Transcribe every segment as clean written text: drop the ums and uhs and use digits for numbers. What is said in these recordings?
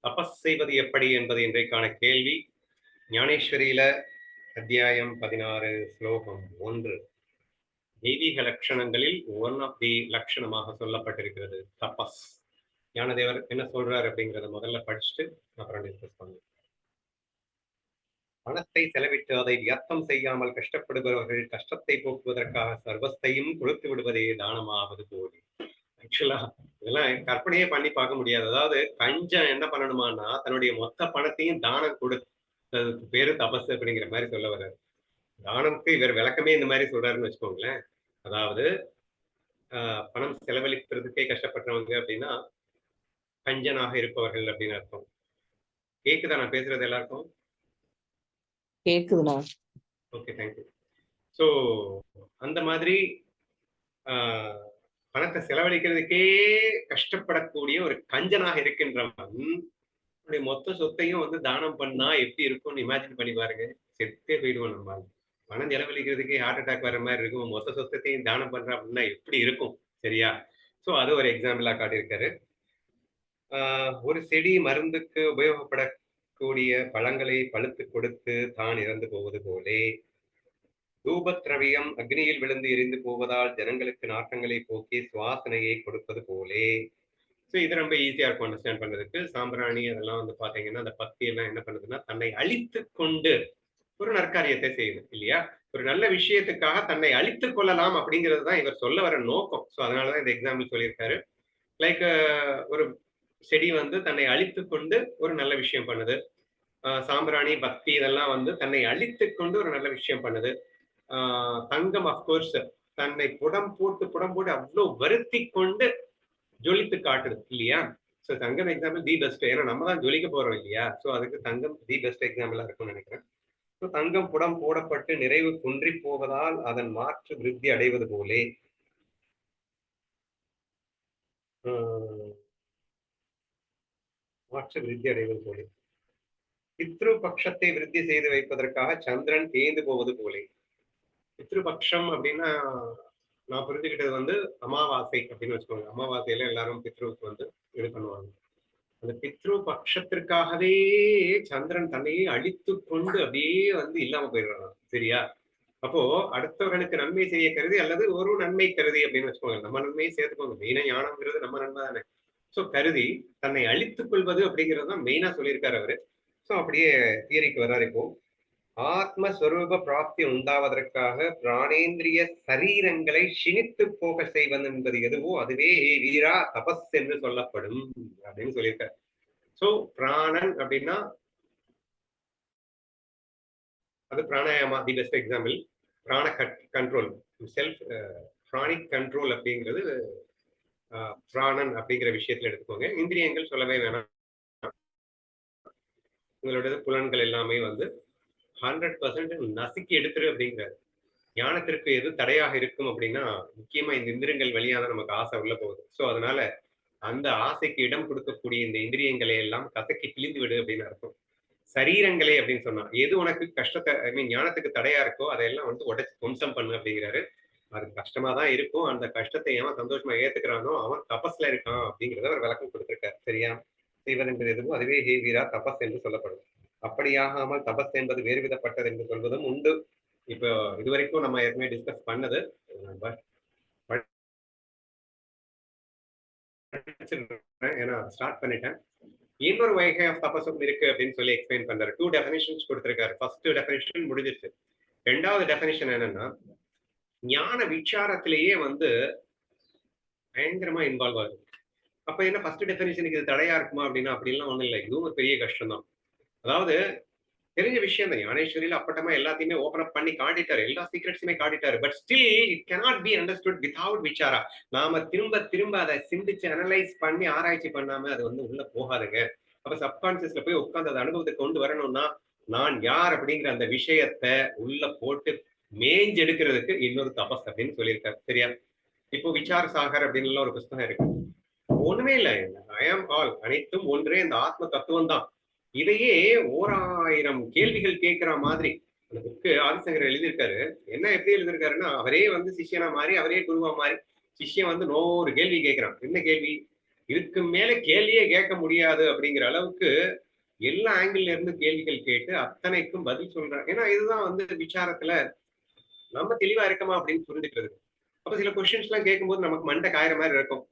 தபஸ் செய்வது எப்படி என்பது இன்றைக்கான கேள்வி. ஞானேஸ்வரியில அத்தியாயம் 16 ஸ்லோகம் 1 தெய்வீக லட்சணங்களில் ஒன் ஆஃப் தி லட்சணமாக சொல்லப்பட்டிருக்கிறது தபஸ். ஞானதேவர் என்ன சொல்றாரு அப்படிங்கிறத முதல்ல படிச்சுட்டு அப்புறம் டிஸ்கஸ் பண்ணுவோம். பணத்தை செலவிட்டு அதை வியர்த்தம் செய்யாமல் கஷ்டப்படுபவர்கள் கஷ்டத்தை போக்குவதற்காக சர்வத்தையும் கொடுத்து விடுவதே தானமாவது போலி. ஆக்சுவலா இதெல்லாம் கற்பனையே பண்ணி பார்க்க முடியாது. அதாவது கஞ்சன் என்ன பண்ணணுமான்னா தன்னுடைய மொத்த பணத்தையும் தானம் கொடுத்ததுக்கு பேரு தபஸ் அப்படிங்கிற மாதிரி சொல்ல வர்றாரு. தானம்க்கு இவர் விளக்கமே இந்த மாதிரி சொல்றாருன்னு வச்சுக்கோங்களேன். அதாவது பணம் செலவழிக்கிறதுக்கே கஷ்டப்படுறவங்க அப்படின்னா கஞ்சனாக இருப்பவர்கள் அப்படின்னு அர்த்தம். கேக்குதா நான் பேசுறது எல்லாருக்கும்? கேக்குதுண்ணா. Okay, thank you. ஸோ அந்த மாதிரி பணத்தை செலவழிக்கிறதுக்கே கஷ்டப்படக்கூடிய ஒரு கஞ்சனாக இருக்கின்றவன் மொத்த சொத்தையும் வந்து தானம் பண்ணா எப்படி இருக்கும்னு இமேஜின் பண்ணி பாருங்க. செத்தே போயிடுவோம் நம்ம. பணம் செலவழிக்கிறதுக்கே ஹார்ட் அட்டாக் வர மாதிரி இருக்கும். மொத்த சொத்தையும் தானம் பண்றா அப்படின்னா எப்படி இருக்கும்? சரியா? ஸோ அது ஒரு எக்ஸாம்பிளா காட்டியிருக்காரு. ஒரு செடி மருந்துக்கு உபயோகப்படக்கூடிய பழங்களை பழுத்து கொடுத்து தான் இறந்து போவது போலே தூபத்ரவியம் அக்னியில் விழுந்து எரிந்து போவதால் ஜனங்களுக்கு நாட்டங்களை போக்கி சுவாசனையை கொடுப்பது போலே. ஸோ இது ரொம்ப ஈஸியா இருக்கும் அண்டர்ஸ்டாண்ட் பண்றதுக்கு. சாம்பிராணி அதெல்லாம் வந்து பாத்தீங்கன்னா அந்த பக்தி எல்லாம் என்ன பண்ணுதுன்னா தன்னை அழித்து கொண்டு ஒரு நற்காரியத்தை செய்யுது இல்லையா? ஒரு நல்ல விஷயத்துக்காக தன்னை அழித்துக் கொள்ளலாம் அப்படிங்கிறது தான் இவர் சொல்ல வர நோக்கம். ஸோ அதனாலதான் இந்த எக்ஸாம்பிள் சொல்லியிருக்காரு. லைக் ஒரு செடி வந்து தன்னை அழித்து கொண்டு ஒரு நல்ல விஷயம் பண்ணுது. சாம்பிராணி பக்தி இதெல்லாம் வந்து தன்னை அழித்து கொண்டு ஒரு நல்ல விஷயம் பண்ணுது. தங்கம் அப்கோர்ஸ் தன்னை புடம் போட்டு அவ்வளவு வருத்தி கொண்டு ஜொலித்து காட்டுது இல்லையா? So Thangam example the best. ஏன்னா நம்ம தான் ஜொலிக்க போறோம் இல்லையா? ஸோ அதுக்கு தங்கம் தி பெஸ்ட் எக்ஸாம்பிளா இருக்கும்னு நினைக்கிறேன். ஸோ தங்கம் புடம் போடப்பட்டு நிறைவு குன்றி போவதால் அதன் மாற்று விருத்தி அடைவது போலே பித்ரு பட்சத்தை விருத்தி செய்து வைப்பதற்காக சந்திரன் தேய்ந்து போவது போலே. பித்ருபக்ஷம் அப்படின்னா நான் புரிஞ்சுக்கிட்டது வந்து அமாவாசை அப்படின்னு வச்சுக்கோங்க. அமாவாசையில எல்லாரும் பித்ருவுக்கு வந்து இது பண்ணுவாங்க. அந்த பித்ரு பட்சத்திற்காகவே சந்திரன் தன்னையே அழித்து கொண்டு அப்படியே வந்து இல்லாம போயிடுறாங்க. சரியா? அப்போ அடுத்தவர்களுக்கு நன்மை செய்ய கருதி அல்லது ஒரு நன்மை கருதி அப்படின்னு வச்சுக்கோங்க. நம்ம நன்மையை சேர்த்துக்கோங்க. மெயினா ஞானம்ங்கிறது நம்ம நன்மை தானே. ஸோ கருதி தன்னை அழித்துக் கொள்வது அப்படிங்கிறது தான் மெயினா சொல்லியிருக்காரு அவரு. ஸோ அப்படியே தியரிக்கு வர்றாரு. இப்போ ஆத்மஸ்வரூப பிராப்தி உண்டாவதற்காக பிராணேந்திரிய சரீரங்களை சினித்து போக செய்வது என்பது எதுவோ அதுவே வீரா தபஸ் என்று சொல்லப்படும் அப்படின்னு சொல்லியிருக்காரு. சோ பிராணன் அப்படின்னா அது பிராணாயாமா தி பெஸ்ட் எக்ஸாம்பிள். பிராண கண்ட்ரோல், செல்ஃப் பிராணிக் கண்ட்ரோல் அப்படிங்கிறது பிராணன் அப்படிங்கிற விஷயத்துல எடுத்துக்கோங்க. இந்திரியங்கள் சொல்லவே வேணாம். உங்களோட புலன்கள் எல்லாமே வந்து 100% நசுக்கி எடுத்துரு அப்படிங்கிறாரு. ஞானத்திற்கு எது தடையாக இருக்கும் அப்படின்னா முக்கியமா இந்த இந்திரியங்கள் வழியாக நமக்கு ஆசை உள்ள போகுது. ஸோ அதனால அந்த ஆசைக்கு இடம் கொடுக்கக்கூடிய இந்த இந்திரியங்களை எல்லாம் கசக்கி கிழிந்து விடு அப்படின்னு அர்த்தம். சரீரங்களே அப்படின்னு சொன்னா எது உனக்கு கஷ்டத்தை ஐ மீன் ஞானத்துக்கு தடையா இருக்கோ அதையெல்லாம் வந்து உடைச்சு துவம்சம் பண்ணு அப்படிங்கிறாரு. அது கஷ்டமா தான் இருக்கும். அந்த கஷ்டத்தை எவன் சந்தோஷமா ஏத்துக்கிறானோ அவன் தபஸ்ல இருக்கான் அப்படிங்கிறத ஒரு விளக்கம் கொடுத்திருக்காரு. சரியா? செய்வது என்பது எதுவோ அதுவே ஹே வீரா தபஸ் என்று சொல்லப்படும். அப்படியாகாமல் தபஸ் என்பது வேறு விதப்பட்டது என்று சொல்வதும் உண்டு. இப்போ இதுவரைக்கும் நம்ம ஏற்கனவே டிஸ்கஸ் பண்ணது ஏன்னா ஸ்டார்ட் பண்ணிட்டேன். இன்னொரு வகை ஆஃப் தபஸும் இருக்கு அப்படின்னு சொல்லி எக்ஸ்பிளைன் பண்றாரு. 2 டெஃபினிஷன்ஸ் கொடுத்திருக்காரு. ஃபர்ஸ்ட் டெஃபினிஷன் முடிஞ்சிருச்சு. ரெண்டாவது டெஃபினிஷன் என்னன்னா ஞான விசாரத்திலேயே வந்து பயங்கரமா இன்வால்வ் ஆகுது. அப்ப என்ன ஃபர்ஸ்ட் டெஃபினிஷனுக்கு இது தடையா இருக்குமா அப்படின்னா அப்படின்லாம் ஒண்ணும் இல்லை. இதுவும் ஒரு பெரிய கஷ்டம் தான். அதாவது தெரிஞ்ச விஷயம் தான். ஞானேஸ்வரியில அப்பட்டமா எல்லாத்தையுமே ஓபன் அப் பண்ணி காட்டிட்டாரு. எல்லா சீக்ரெட்ஸுமே காட்டிட்டாரு. But still it cannot be understood without விசாரா. நாம திரும்ப அதை சிந்திச்சு அனலைஸ் பண்ணி ஆராய்ச்சி பண்ணாம அது வந்து உள்ள போகாதுங்க. அப்ப சப்கான்சியஸ்ல போய் உட்கார்ந்து அந்த அனுபவத்தை கொண்டு வரணும்னா நான் யார் அப்படிங்கிற அந்த விஷயத்த உள்ள போட்டு மேஞ்சு எடுக்கிறதுக்கு இன்னொரு தபஸ் அப்படின்னு சொல்லியிருக்காரு. சரியா? இப்போ விசார சாகர் அப்படின்னு ஒரு புத்தகம் இருக்கு. ஒண்ணுமே இல்லை. ஐ ஆம் ஆல், அனைத்தும் ஒன்றே இந்த ஆத்ம தத்துவம் தான். இதையே 1000 கேள்விகள் கேட்கிற மாதிரி அந்த புக்கு ஆதிசங்கர் எழுதியிருக்காரு. என்ன எப்படி எழுதியிருக்காருன்னா அவரே வந்து சிஷ்யனா மாறி அவரே குருவா மாறி சிஷ்யன் வந்து 100 கேள்வி கேட்கிறான். என்ன கேள்வி? இதுக்கு மேல கேள்வியே கேட்க முடியாது அப்படிங்கிற அளவுக்கு எல்லா ஆங்கிள் இருந்து கேள்விகள் கேட்டு அத்தனைக்கும் பதில் சொல்றாங்க. ஏன்னா இதுதான் வந்து விசாரத்துல நம்ம தெளிவா இருக்கமா அப்படின்னு புரிஞ்சுக்கிறது. அப்ப சில கொஸ்டின்ஸ் எல்லாம் கேட்கும்போது நமக்கு மண்டை காயிற மாதிரி இருக்கும்.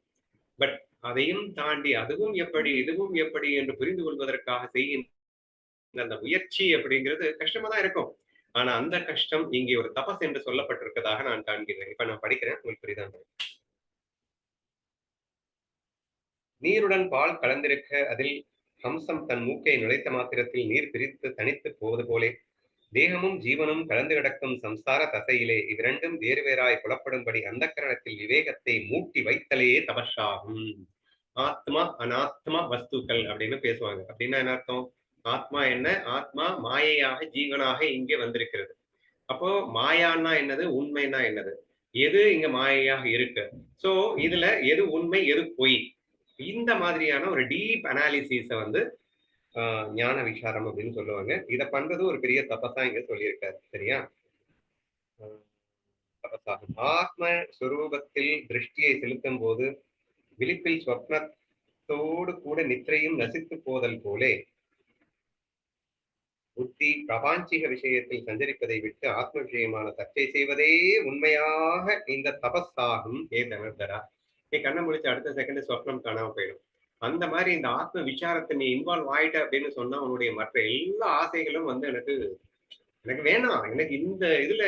பட் அதையும் தாண்டி அதுவும் எப்படி இதுவும் எப்படி என்று புரிந்து கொள்வதற்காக செய்கின்ற அந்த முயற்சி அப்படிங்கிறது கஷ்டமா தான் இருக்கும். ஆனா அந்த கஷ்டம் இங்கே ஒரு தபஸ் என்று சொல்லப்பட்டிருக்கதாக நான் காண்கிறேன். இப்ப நான் படிக்கிறேன், உங்களுக்கு புரியுதா? நீருடன் பால் கலந்திருக்க அதில் ஹம்சம் தன் மூக்கை நுழைத்த மாத்திரத்தில் நீர் பிரித்து தனித்து போவது போலே தேகமும் ஜீவனும் கலந்து கிடக்கும் சம்சார தசையிலே இவ்விரண்டும் வேறு வேறாய் புலப்படும்படி அந்த கரணத்தில் விவேகத்தை மூட்டி வைத்தலே தபஸாகும். ஆத்மா அனாத்மா வஸ்துக்கள் அப்படின்னு பேசுவாங்க. அப்படின்னா என்ன அர்த்தம்? ஆத்மா என்ன? ஆத்மா மாயையாக ஜீவனாக இங்கே வந்திருக்கிறது. அப்போ மாயான்னா என்னது, உண்மைன்னா என்னது, எது இங்க மாயையாக இருக்கு, சோ இதுல எது உண்மை எது பொய், இந்த மாதிரியான ஒரு டீப் அனாலிசிஸ வந்து ஞான விசாரம் அப்படின்னு சொல்லுவாங்க. இத பண்றது ஒரு பெரிய தபஸா இங்க சொல்லியிருக்காரு. சரியா? தபஸாகும். ஆத்ம சுரூபத்தில் திருஷ்டியை செலுத்தும் போது விழிப்பில் ஸ்வப்னத்தோடு கூட நித்திரையும் நசித்து போதல் போலே புத்தி பிரபாஞ்சிக விஷயத்தில் சஞ்சரிப்பதை விட்டு ஆத்ம விஷயமான சர்ச்சை செய்வதே உண்மையாக இந்த தபஸாகும். ஏ தனர்தரா, நீ கண்ணை முடிச்சு அடுத்த செகண்ட் சொப்னம் காணாம போயிடும். அந்த மாதிரி இந்த ஆத்ம விசாரத்தை நீ இன்வால்வ் ஆயிட்ட அப்படின்னு சொன்னா உன்னுடைய மற்ற எல்லா ஆசைகளும் வந்து எனக்கு எனக்கு வேணாம், எனக்கு இந்த இதுல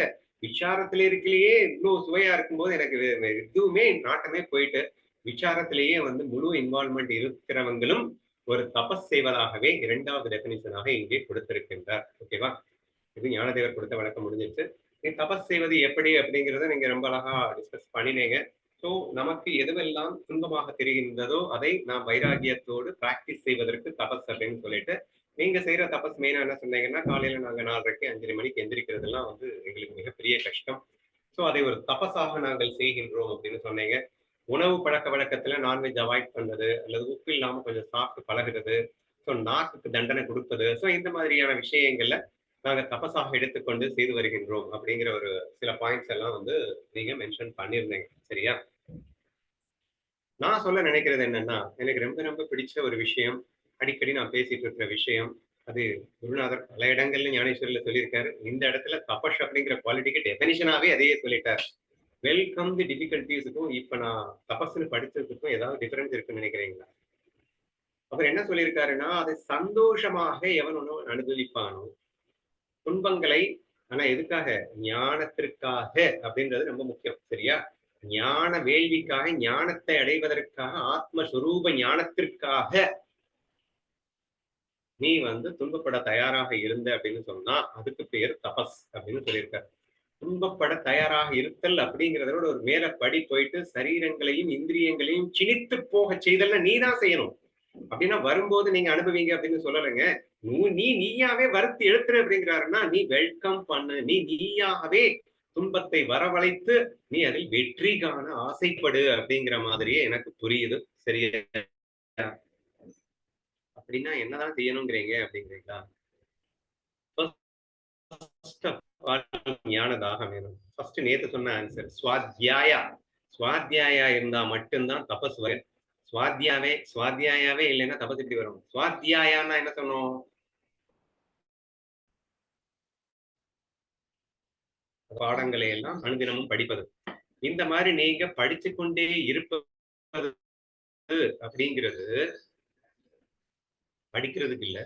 விசாரத்துல இருக்கலையே இவ்வளவு சுவையா இருக்கும்போது எனக்கு எதுவுமே நாட்டமே போயிட்டு விசாரத்திலேயே வந்து முழு இன்வால்மெண்ட் இருக்கிறவங்களும் ஒரு தபஸ் செய்வதாகவே இரண்டாவது டெபினிஷனாக இங்கே கொடுத்திருக்கின்றார். ஓகேவா? இது ஞானதேவர் கொடுத்த விளக்கம் முடிஞ்சிருச்சு. நீ தபஸ் செய்வது எப்படி அப்படிங்கிறத நீங்க ரொம்ப அழகா டிஸ்கஸ் பண்ணினீங்க. ஸோ நமக்கு எதுவெல்லாம் துன்பமாக தெரிகின்றதோ அதை நாம் வைராகியத்தோடு பிராக்டிஸ் செய்வதற்கு தபஸ் அப்படின்னு சொல்லிட்டு, நீங்க செய்யற தபஸ் மெயினா என்ன சொன்னீங்கன்னா, காலையில நாங்க 4:30 5:30 மணிக்கு எந்திரிக்கிறதெல்லாம் வந்து எங்களுக்கு மிகப்பெரிய கஷ்டம். ஸோ அதை ஒரு தபஸாக நாங்கள் செய்கின்றோம் அப்படின்னு சொன்னீங்க. உணவு பழக்க வழக்கத்துல நான்வெஜ் அவாய்ட் பண்றது அல்லது உப்பு இல்லாம கொஞ்சம் சாப்பிட்டு பழகுறது, ஸோ நாக்குக்கு தண்டனை கொடுப்பது, ஸோ இந்த மாதிரியான விஷயங்கள்ல நாங்க தபஸாக எடுத்துக்கொண்டு செய்து வருகின்றோம் அப்படிங்கிற ஒரு சில பாயிண்ட்ஸ் எல்லாம் வந்து நீங்க மென்ஷன் பண்ணியிருந்தீங்க. சரியா? நான் சொல்ல நினைக்கிறது என்னன்னா, எனக்கு ரொம்ப ரொம்ப பிடிச்ச ஒரு விஷயம், அடிக்கடி நான் பேசிட்டு இருக்கிற விஷயம், அது குருநாதர் பல இடங்கள்ல ஞானேஸ்வரில சொல்லியிருக்காரு. இந்த இடத்துல தபஸ் அப்படிங்கிற குவாலிட்டிக்கு டெபினிஷனாவே அதையே சொல்லிட்டார். வெல்கம் தி டிஃபிகல்டிஸுக்கும் இப்ப நான் தபஸ்ன்னு படிச்சதுக்கும் ஏதாவது டிஃபரன்ஸ் இருக்குன்னு நினைக்கிறீங்களா? அவர் என்ன சொல்லியிருக்காருன்னா, அதை சந்தோஷமாக எவன் ஒன்று அனுபவிப்பானோ துன்பங்களை, ஆனா எதுக்காக? ஞானத்திற்காக அப்படின்றது ரொம்ப முக்கியம். சரியா? ஞான வேள்விக்காக, ஞானத்தை அடைவதற்காக, ஆத்மஸ்வரூப ஞானத்திற்காக நீ வந்து துன்பப்பட தயாராக இருந்த அப்படின்னு சொன்னா அதுக்கு பேர் தபஸ் அப்படின்னு சொல்லியிருக்காரு. துன்பப்பட தயாராக இருத்தல் அப்படிங்கிறத விட ஒரு மேல படி போயிட்டு சரீரங்களையும் இந்திரியங்களையும் சினித்து போக செய்தல்னா நீ தான் செய்யணும். அப்படின்னா வரும்போது நீங்க அனுபவிங்க அப்படின்னு சொல்லலைங்க. நீ நீயாவே வருத்தி எழுத்துரு அப்படிங்கிறாருன்னா நீ வெல்கம் பண்ணு, நீ நீயாகவே துன்பத்தை வரவழைத்து நீ அதில் வெற்றி காண ஆசைப்படு அப்படிங்கிற மாதிரியே எனக்கு புரியுது. சரியா? அப்படின்னா என்னதான் செய்யணுங்கிறீங்க அப்படிங்கிறீங்களா? ஞான தாகம் வேணும். ஃபர்ஸ்ட் நேத்து சொன்ன ஆன்சர் ஸ்வாத்யாயா. ஸ்வாத்யாயா இருந்தா மட்டும்தான் தபஸ் வரும். ஸ்வாத்யாயாவே இல்லைன்னா தபஸ் எப்படி வரும்? ஸ்வாத்யாயான்னா என்ன சொன்னோம்? பாடங்களை எல்லாம் அனுதினமும் படிப்பது. இந்த மாதிரி நீங்க படிச்சு கொண்டே இருப்பது அப்படிங்கிறது படிக்கிறதுக்கு இல்ல,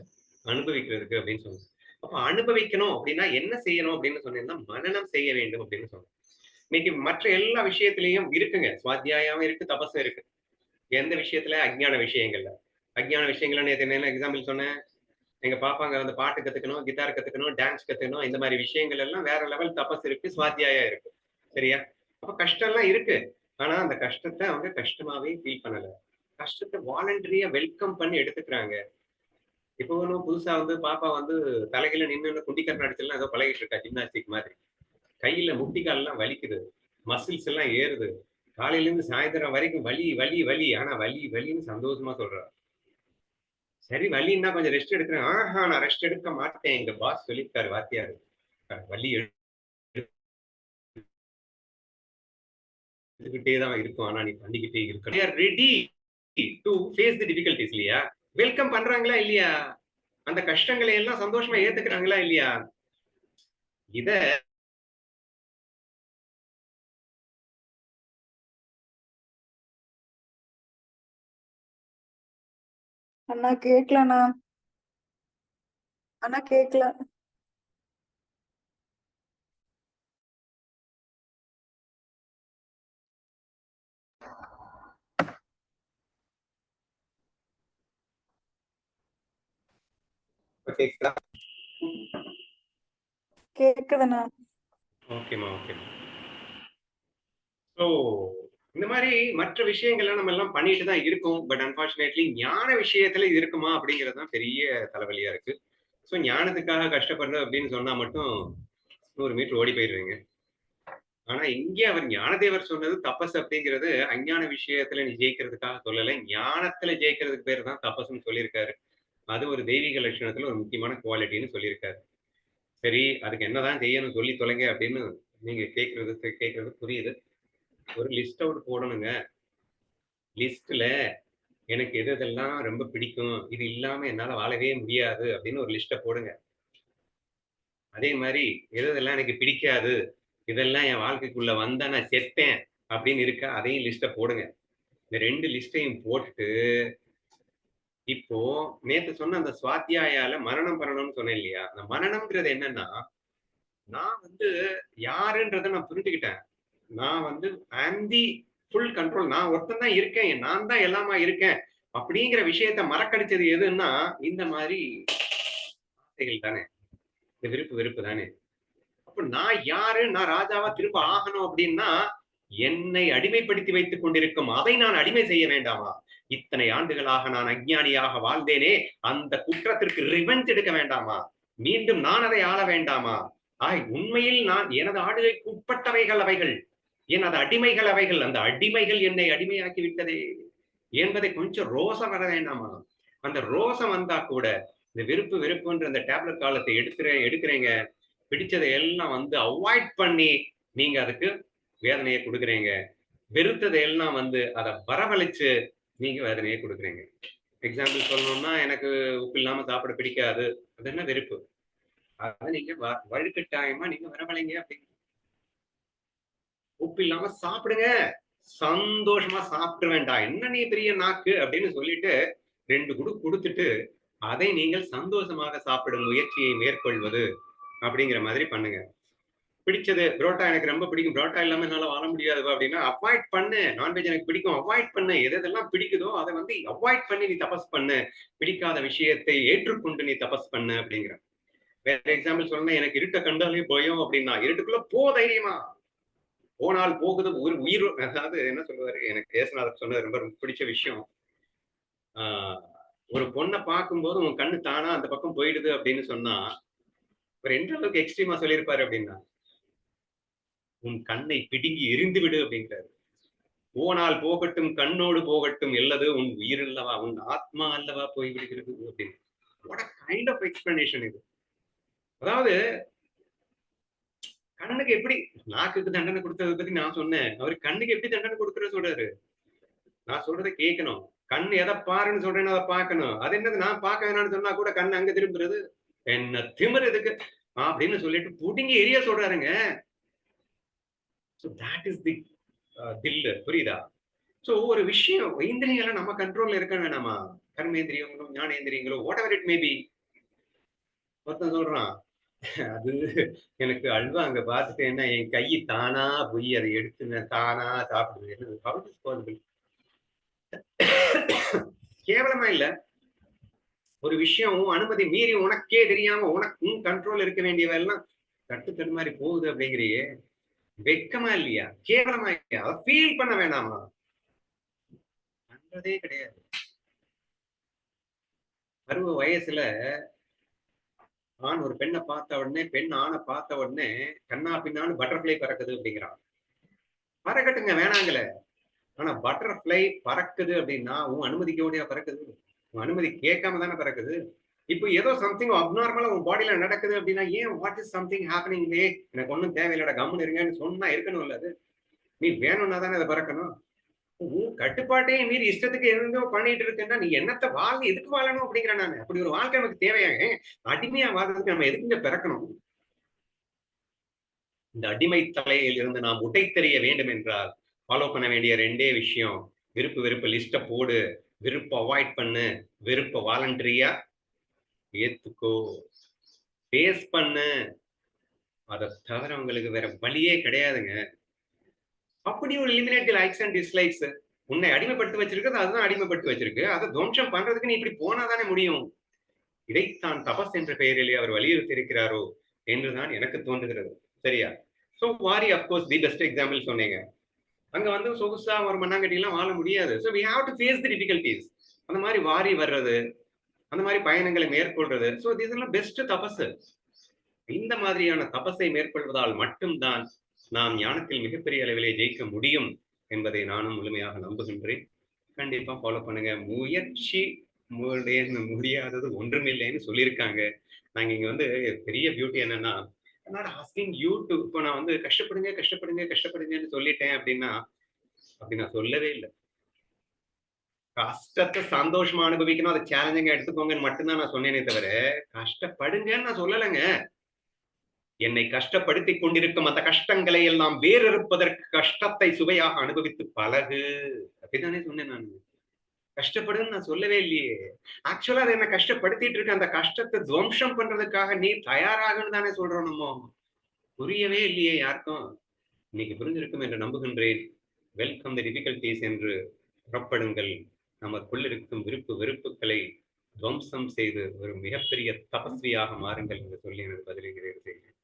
அனுபவிக்கிறதுக்கு அப்படின்னு சொன்னோம். அப்ப அனுபவிக்கணும் அப்படின்னா என்ன செய்யணும் அப்படின்னு சொன்னீங்கன்னா மனனம் செய்ய வேண்டும் அப்படின்னு சொன்னோம். இன்னைக்கு மற்ற எல்லா விஷயத்திலையும் இருக்குங்க. சுவாத்தியாயாவும் இருக்கு, தபஸும் இருக்கு. எந்த விஷயத்துல? அஜ்ஞான விஷயங்கள்ல. அஜ்ஞான விஷயங்கள்ல நேத்து என்ன எக்ஸாம்பிள் சொன்னேன்? எங்க பாப்பாங்க வந்து பாட்டு கத்துக்கணும், கிட்டார் கத்துக்கணும், டான்ஸ் கத்துக்கணும், இந்த மாதிரி விஷயங்கள் எல்லாம் வேற லெவல் தபஸ் இருக்கு, சுவாத்தியாயா இருக்கு. சரியா? அப்ப கஷ்டம் எல்லாம் இருக்கு. ஆனா அந்த கஷ்டத்தை அவங்க கஷ்டமாவே ஃபீல் பண்ணல. கஷ்டத்தை வாலண்டரியா வெல்கம் பண்ணி எடுத்துக்கிறாங்க. இப்போ ஒன்றும் புதுசா வந்து பாப்பா வந்து தலைகீழ நின்னு குண்டிக்கரணம் அடிச்செல்லாம் ஏதோ பழகிட்டு இருக்கா, ஜிம்னாஸ்டிக் மாதிரி. கையில முட்டிக்கால் எல்லாம் வலிக்குது, மசில்ஸ் எல்லாம் ஏறுது, காலையில இருந்து சாயந்தரம் வரைக்கும் வலி வலி வலி, ஆனா வலி வலின்னு சந்தோஷமா சொல்றா. சரி வலின்னா கொஞ்சம் ரெஸ்ட் எடுக்கிறேன். ஆஹா நான் ரெஸ்ட் எடுக்க மாட்டேன், எங்க பாஸ் சொல்லியிருக்காரு வாத்தியாரு. வலி எடுத்துக்கிட்டே தான் இருக்கும், ஆனா நீ பண்ணிக்கிட்டே இருக்க ready to face the difficulties இல்லையா? வெல்கம் பண்றாங்களா இல்லையா? அந்த கஷ்டங்களை எல்லாம் சந்தோஷமா ஏத்துக்கிறாங்களா இல்லையா? இத அண்ணா கேக்கலண்ணா. அண்ணா கேக்கல. கேக்குதா? கேக்குதுண்ணா. ஓகேமா, ஓகேமா. ஸோ இந்த மாதிரி மற்ற விஷயங்கள்லாம் நம்ம எல்லாம் பண்ணிட்டு தான் இருக்கோம். பட் அன்பார்ச்சுனேட்லி ஞான விஷயத்துல இது இருக்குமா அப்படிங்கிறது தான் பெரிய தலைவலியா இருக்கு. ஸோ ஞானத்துக்காக கஷ்டப்படுறது அப்படின்னு சொன்னா மட்டும் 100 மீட்டர் ஓடி போயிடுவீங்க. ஆனா இங்கே அவர் ஞானதேவர் சொன்னது தபஸ் அப்படிங்கிறது அஞ்ஞான விஷயத்துல நீ ஜெயிக்கிறதுக்காக சொல்லலை, ஞானத்துல ஜெயிக்கிறதுக்கு பேர் தான் தபஸ்ன்னு சொல்லியிருக்காரு. அது ஒரு தெய்வீக லட்சணத்துல ஒரு முக்கியமான குவாலிட்டின்னு சொல்லியிருக்காரு. சரி, அதுக்கு என்னதான் செய்யணும் சொல்லி தொலைங்க அப்படின்னு நீங்க கேட்கறது புரியுது. ஒரு லிஸ்ட் அவுட் போடணுங்க. லிஸ்ட்ல எனக்கு எது எதெல்லாம் ரொம்ப பிடிக்கும், இது இல்லாம என்னால வாழவே முடியாது அப்படின்னு ஒரு லிஸ்ட்டை போடுங்க. அதே மாதிரி எது எதெல்லாம் எனக்கு பிடிக்காது, இதெல்லாம் என் வாழ்க்கைக்குள்ள வந்தா நான் செத்தேன் அப்படின்னு இருக்கா, அதையும் லிஸ்ட்டை போடுங்க. இந்த 2 லிஸ்ட்டையும் போட்டுட்டு, இப்போ நேத்து சொன்ன அந்த சுவாத்தியாயால மரணம் பண்ணணும்னு சொன்னேன் இல்லையா? அந்த மரணம்ங்கிறது என்னன்னா, நான் வந்து யாருன்றத நான் புரிஞ்சுக்கிட்டேன். நான் வந்து ஐ அம் தி ஃபுல் கண்ட்ரோல். நான் ஒருத்தன் தான் இருக்கேன். நான் தான் எல்லாமா இருக்கேன். அப்படிங்கிற விஷயத்த மறக்கடிச்சது எதுன்னா, இந்த மாதிரி வார்த்தைகள் தானே. இந்த விருப்பு வெறுப்பு தானே. அப்ப நான் யாரு? நான் ராஜாவா திரும்ப ஆகணும் அப்படின்னா, என்னை அடிமைப்படுத்தி வைத்துக் கொண்டிருக்கும் அதை நான் அடிமை செய்ய வேண்டாமா? இத்தனை ஆண்டுகளாக நான் அஞ்ஞானியாக வாழ்ந்தேனே, அந்த குற்றத்திற்கு ரிவெஞ்ச் எடுக்க வேண்டாமா? மீண்டும் நான் அதை ஆள வேண்டாமா? உண்மையில் நான் எனது ஆளுகைக்கு உட்பட்டவைகள் அவைகள். எனது அடிமைகள் அவைகள். அந்த அடிமைகள் என்னை அடிமையாக்கி விட்டதே என்பதை கொஞ்சம் ரோசம் வர வேண்டாமா? அந்த ரோசம் வந்தா கூட இந்த விருப்பு வெறுப்புன்ற அந்த டேப்லெட் காலத்தை எடுக்கிறீங்க, பிடிச்சதை எல்லாம் வந்து அவாய்ட் பண்ணி நீங்க அதுக்கு வேதனையை கொடுக்குறீங்க. வெறுத்ததை எல்லாம் வந்து அதை வரவழைச்சு நீங்க வேதனையை கொடுக்குறீங்க. எக்ஸாம்பிள் சொல்லணும்னா, எனக்கு உப்பு இல்லாம சாப்பிட பிடிக்காது. அது என்ன வெறுப்பு? அதை நீங்க வலுக்கட்டாயமா நீங்க வரவழைங்க. அப்படி உப்பு இல்லாம சாப்பிடுங்க, சந்தோஷமா சாப்பிட வேண்டாம். என்ன நீ பெரிய நாக்கு அப்படின்னு சொல்லிட்டு 2 குடு கொடுத்துட்டு அதை நீங்கள் சந்தோஷமாக சாப்பிடும் முயற்சியை மேற்கொள்வது அப்படிங்கிற மாதிரி பண்ணுங்க. பிடிச்சது புரோட்டா எனக்கு ரொம்ப பிடிக்கும், புரோட்டா இல்லாம என்னால வாழ முடியாது அப்படின்னா அவாய்ட் பண்ணு. நான்வெஜ் எனக்கு பிடிக்கும், அவாய்ட் பண்ணு. எது எதெல்லாம் பிடிக்குதோ அதை வந்து அவாய்ட் பண்ணி நீ தபஸ் பண்ணு. பிடிக்காத விஷயத்தை ஏற்றுக்கொண்டு நீ தபஸ் பண்ணு அப்படிங்கிற. வேற எக்ஸாம்பிள் சொல்லணும், எனக்கு இருட்ட கண்டாலே பயம் அப்படின்னா, இருட்டுக்குள்ள போ தைரியமா. போனால் போகுது ஒரு உயிர். அதாவது என்ன சொல்லுவாரு, எனக்கு ஏசுநாதர் சொன்னது ரொம்ப பிடிச்ச விஷயம். ஒரு பொண்ணை பார்க்கும்போது உன் கண்ணு தானா அந்த பக்கம் போயிடுது அப்படின்னு சொன்னா, ஒரு எந்த அளவுக்கு எக்ஸ்ட்ரீமா சொல்லியிருப்பாரு அப்படின்னா, உன் கண்ணை பிடுங்கி எரிந்து விடு அப்படிங்கிறாரு. போனால் போகட்டும், கண்ணோடு போகட்டும், எல்லது உன் உயிர் அல்லவா, உன் ஆத்மா அல்லவா போய் விடுகிறது அப்படின்னு. வாட் கைண்ட் ஆஃப் எக்ஸ்பிளனேஷன் இது. அதாவது கண்ணுக்கு எப்படி நாக்குக்கு தண்டனை கொடுத்ததை பத்தி நான் சொன்னேன். அவரு கண்ணுக்கு எப்படி தண்டனை கொடுக்குற சொல்றாரு. நான் சொல்றதை கேட்கணும். கண் எதை பாருன்னு சொல்றேன்னு அதை பார்க்கணும். அது என்னது, நான் பார்க்க வேணாம்னு சொன்னா கூட கண் அங்க திரும்புறது. என்ன திமிரு இதுக்கு அப்படின்னு சொல்லிட்டு புடுங்கி எரிய சொல்றாருங்க. தட் இஸ் தி தில்லு. புரியுதா? சோ ஒரு விஷயம் இந்திரியங்களை நம்ம கண்ட்ரோல்ல இருக்க வேணாமா? கர்மேந்திரியங்களோ ஞானேந்திரியங்களோ whatever it may be. ஒருத்தன் சொல்றான், அது எனக்கு அல்வா அங்க பார்த்துட்டு என்ன என் கை தானா போய் அதை எடுத்து தானா சாப்பிடுவேன். கேவலமா இல்ல. ஒரு விஷயம் அனுமதி மீறி உனக்கே தெரியாம உனக்கும் கண்ட்ரோல் இருக்க வேண்டியவெல்லாம் தட்டு தடுமாறி போகுது அப்படிங்கிறியே, வெக்கமா இல்லையா? கேவலமா இல்லையா? அதை ஃபீல் பண்ண வேணாமா? பண்றதே கிடையாது. பருவ வயசுல ஆண் ஒரு பெண்ணை பார்த்த உடனே, பெண் ஆணை பார்த்த உடனே கண்ணா பின்னான்னு பட்டர்ஃபிளை பறக்குது அப்படிங்கிறான். பறக்கட்டுங்க, வேணாங்கல. ஆனா பட்டர்ஃபிளை பறக்குது அப்படின்னா உன் அனுமதிக்கோடையா பறக்குது? உன் அனுமதி கேட்காம தானே பறக்குது. இப்போ ஏதோ சம்திங் அப்நார்மலா உன் பாடியில நடக்குது அப்படின்னா, ஏன் வாட் இஸ் சம்திங் ஹேப்பனிங் டே, எனக்கு ஒன்றும் தேவையில்லடா கம்முன்னு இருங்கன்னு சொன்னா இருக்கணும் இல்ல? அது நீ வேணும்னா தானே அதை பறக்கணும். கட்டுப்பாட்டையும் மீறி இஷ்டத்துக்கு இருந்தோ பண்ணிட்டு இருக்கேன்னா நீ என்னத்த வாழ்க்கை எதுக்கு வாழணும் அப்படிங்கிற நான் அப்படி ஒரு வாழ்க்கை நமக்கு தேவையாங்க. அடிமையா வாழ்றதுக்கு நம்ம எதுக்குங்க பிறக்கணும்? இந்த அடிமை தலையில் இருந்து நாம் உடைத்தெறிய வேண்டும் என்றால் ஃபாலோ பண்ண வேண்டிய 2 விஷயம். விருப்பு வெறுப்பு லிஸ்ட போடு, வெறுப்பு அவாய்ட் பண்ணு, வெறுப்ப வாலண்டரியா ஏத்துக்கோ, ஃபேஸ் பண்ணு. அதை தவிர உங்களுக்கு வேற வழியே கிடையாதுங்க. அப்படி ஒரு eliminate the likes and dislikes. உன்னை அடிமைப்படுத்தி வச்சிருக்கிறது அதுதான் அடிமைப்படுத்தி வச்சிருக்கு. அதை துவம்சம் பண்றதுக்கு நீ இப்படி போனாதானே முடியும். இதைத்தான் தபஸ் என்ற பெயரிலே அவர் வலியுறுத்தி இருக்கிறாரோ என்றுதான் எனக்கு தோன்றுகிறது. சரியா? சோ வாரி அப்கோர்ஸ் தி பெஸ்ட் எக்ஸாம்பிள் சொன்னீங்க. அங்க வந்து சொகுசா ஒரு மண்ணாங்கட்டிலாம் வாழ முடியாது. So we have to face the difficulties. அந்த மாதிரி வாரி வர்றது, அந்த மாதிரி பயணங்களை மேற்கொள்றது. ஸோ திஸ் எல்லாம் பெஸ்ட் தபஸ். இந்த மாதிரியான தபஸை மேற்கொள்வதால் மட்டும்தான் நாம் ஞானத்தில் மிகப்பெரிய அளவிலே ஜெயிக்க முடியும் என்பதை நானும் முழுமையாக நம்புகின்றேன். கண்டிப்பா ஃபாலோ பண்ணுங்க. முயற்சி முடியாதது ஒன்றுமில்லைன்னு சொல்லியிருக்காங்க. நாங்க இங்க வந்து பெரிய பியூட்டி என்னன்னா, நாட் ஆஸ்கிங் யூ டு இப்போ நான் வந்து கஷ்டப்படுங்க கஷ்டப்படுங்க கஷ்டப்படுங்கன்னு சொல்லிட்டேன் அப்படின்னா அப்படி நான் சொல்லவே இல்லை. கஷ்டத்தை சந்தோஷமா அனுபவிக்கணும், அதை சேலஞ்சிங்கா எடுத்துக்கோங்கன்னு மட்டும்தான் நான் சொன்னேனே தவிர கஷ்டப்படுங்கன்னு நான் சொல்லலைங்க. என்னை கஷ்டப்படுத்திக் கொண்டிருக்கும் அந்த கஷ்டங்களை எல்லாம் வேறறுப்பதற்கு கஷ்டத்தை சுவையாக அனுபவித்து பழகு அப்படித்தானே சொன்னேன் நான். கஷ்டப்படுன்னு நான் சொல்லவே இல்லையே. ஆக்சுவலா அதை என்ன கஷ்டப்படுத்திட்டு இருக்க அந்த கஷ்டத்தை துவம்சம் பண்றதுக்காக நீ தயாராகன்னு தானே சொல்றோம் நம்ம. புரியவே இல்லையே யாருக்கும். இன்னைக்கு புரிஞ்சிருக்கும் என்று நம்புகின்றேன். வெல்கம் தி டிஃபிகல்டிஸ் என்று புறப்படுங்கள். நமக்குள் இருக்கும் விருப்பு வெறுப்புகளை துவம்சம் செய்து ஒரு மிகப்பெரிய தபஸ்வியாக மாறுங்கள் என்று சொல்லி எனது பதிலை நிறைவு செய்கிறேன்.